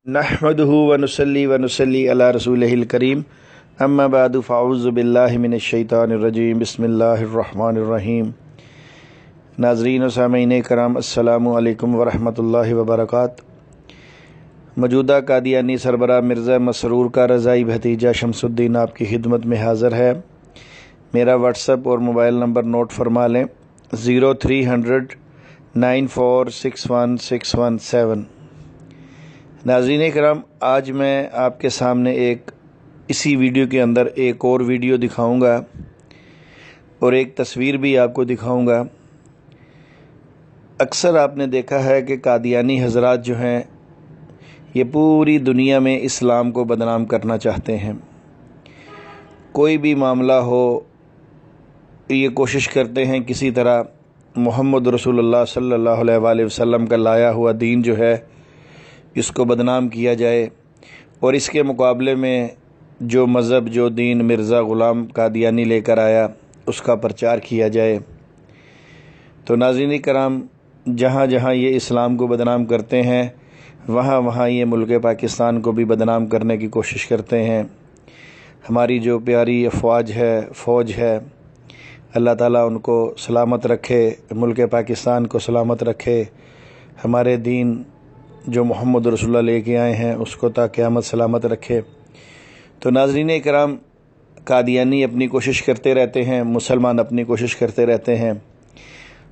नहमदुहु व नुसल्ली अला रसूलिहिल करीम अम्मा बादु फ़अऊज़ु बिल्लाहि मिनश शैतानिर रजीम बिस्मिल्लाहिर रहमानिर रहीम। नाज़रीन व सामीईन कराम अस्सलामु अलैकुम व रहमतुल्लाहि व बरकातुहू। मौजूदा कादियानी सरबराह मिर्ज़ा मसरूर का रज़ाई भतीजा शमसुद्दीन आपकी खिदमत में हाज़िर है। मेरा व्हाट्सएप और मोबाइल नंबर नोट फरमा लें 0300 94616117। नाज़रीन कराम, आज मैं आपके सामने इसी वीडियो के अंदर एक और वीडियो दिखाऊंगा और एक तस्वीर भी आपको दिखाऊंगा। अक्सर आपने देखा है कि कादियानी हज़रात जो हैं ये पूरी दुनिया में इस्लाम को बदनाम करना चाहते हैं। कोई भी मामला हो ये कोशिश करते हैं किसी तरह मोहम्मद रसूलुल्लाह सल्लल्लाहु अलैहि वसल्लम का लाया हुआ दीन जो है इसको बदनाम किया जाए, और इसके मुकाबले में जो मज़हब जो दीन मिर्ज़ा ग़ुलाम कादियानी लेकर आया उसका प्रचार किया जाए। तो नाज़रीन कराम, जहाँ जहाँ ये इस्लाम को बदनाम करते हैं वहाँ वहाँ ये मुल्क पाकिस्तान को भी बदनाम करने की कोशिश करते हैं। हमारी जो प्यारी फ़ौज है अल्लाह ताला उनको सलामत रखे, मुल्क पाकिस्तान को सलामत रखे, हमारे दीन जो मोहम्मद रसूलुल्लाह लेके आए हैं उसको ता क़यामत सलामत रखे। तो नाज़रीन कराम, कादियानी अपनी कोशिश करते रहते हैं, मुसलमान अपनी कोशिश करते रहते हैं।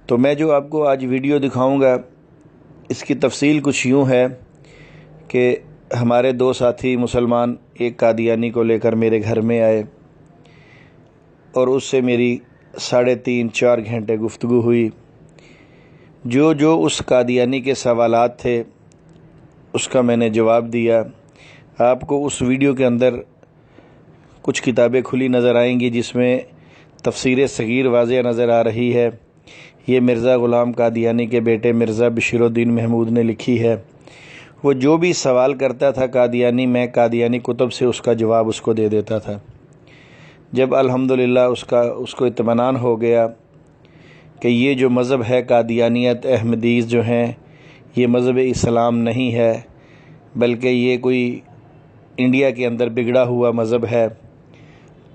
तो मैं जो आपको आज वीडियो दिखाऊंगा इसकी तफसील कुछ यूँ है कि हमारे दो साथी मुसलमान एक कादियानी को लेकर मेरे घर में आए और उससे मेरी 3.5-4 घंटे गुफ्तगू हुई। जो उस कादियानी के सवालात थे उसका मैंने जवाब दिया। आपको उस वीडियो के अंदर कुछ किताबें खुली नज़र आएंगी जिसमें तफसीर सगीर वाज़ेह नज़र आ रही है। ये मिर्ज़ा ग़ुलाम कादियानी के बेटे मिर्ज़ा बशीरुद्दीन महमूद ने लिखी है। वो जो भी सवाल करता था कादियानी, मैं कादियानी कुतुब से उसका जवाब उसको दे देता था। जब अल्हम्दुलिल्लाह उसको इत्मीनान हो गया कि ये जो मज़हब है कादियानियत अहमदीज़ जो हैं ये मज़हब इस्लाम नहीं है बल्कि ये कोई इंडिया के अंदर बिगड़ा हुआ मज़हब है,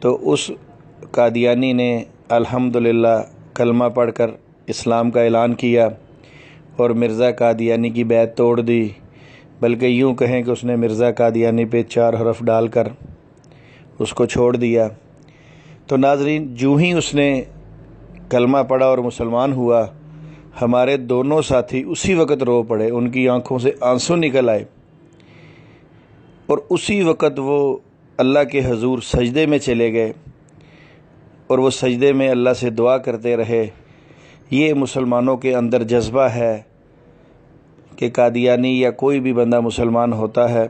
तो उस कादियानी ने अल्हम्दुलिल्लाह कलमा पढ़कर इस्लाम का ऐलान किया और मिर्ज़ा कादियानी की बैत तोड़ दी। बल्कि यूँ कहें कि उसने मिर्ज़ा कादियानी पे 4 हरफ डालकर उसको छोड़ दिया। तो नाज़रीन, जो ही उसने कलमा पढ़ा और मुसलमान हुआ, हमारे दोनों साथी उसी वक़्त रो पड़े, उनकी आंखों से आंसू निकल आए और उसी वक़्त वो अल्लाह के हजूर सजदे में चले गए और वो सजदे में अल्लाह से दुआ करते रहे। ये मुसलमानों के अंदर जज्बा है कि कादियानी या कोई भी बंदा मुसलमान होता है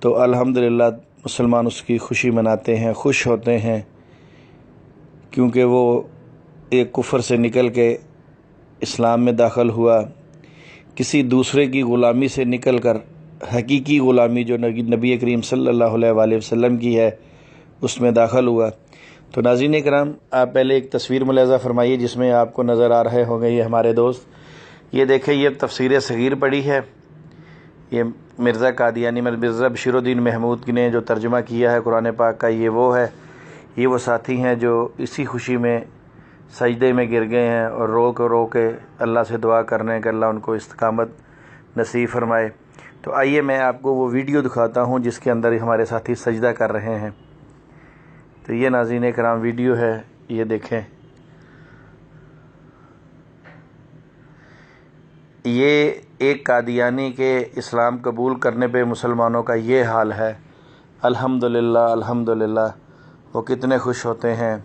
तो अल्हम्दुलिल्लाह मुसलमान उसकी खुशी मनाते हैं, खुश होते हैं, क्योंकि वो एक कुफ्र से निकल के इस्लाम में दाखिल हुआ, किसी दूसरे की ग़ुलामी से निकलकर हकीकी ग़ुलामी जो नबी करीम सल्लल्लाहु अलैहि वसल्लम की है उसमें दाखिल हुआ। तो नाज़रीन कराम, आप पहले एक तस्वीर मुलाज़ा फरमाइए जिसमें आपको नज़र आ रहे होंगे ये हमारे दोस्त। ये देखें, ये तफसीर सगीर पड़ी है, ये मिर्ज़ा कादियानी मिर्ज़ा बशीरुद्दीन महमूद ने जो तर्जुमा किया है कुरान पाक का, ये वो है। ये वो साथी हैं जो इसी खुशी में सजदे में गिर गए हैं और रो के अल्लाह से दुआ करने कि अल्लाह उनको इस्तिकामत नसीब फरमाए। तो आइए मैं आपको वो वीडियो दिखाता हूँ जिसके अंदर हमारे साथी सजदा कर रहे हैं। तो ये नाज़रीन कराम वीडियो है, ये देखें। ये एक कादियानी के इस्लाम कबूल करने पे मुसलमानों का ये हाल है। अल्हम्दुलिल्लाह अल्हम्दुलिल्लाह, वो कितने खुश होते हैं।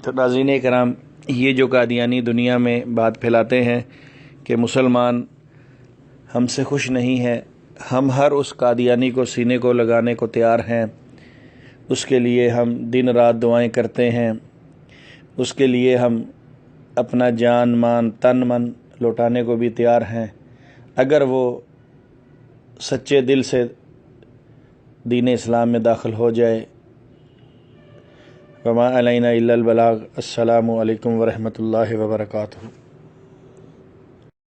तो नाज़रीन कराम, ये जो कादियानी दुनिया में बात फैलाते हैं कि मुसलमान हमसे खुश नहीं है, हम हर उस कादियानी को सीने को लगाने को तैयार हैं, उसके लिए हम दिन रात दुआएं करते हैं, उसके लिए हम अपना जान मान तन मन लौटाने को भी तैयार हैं अगर वो सच्चे दिल से दीन इस्लाम में दाखिल हो जाए। वमा अलैना इल्लल बलाग। अस्सलामु अलैकुम व रहमतुल्लाहि व बरकातुहू।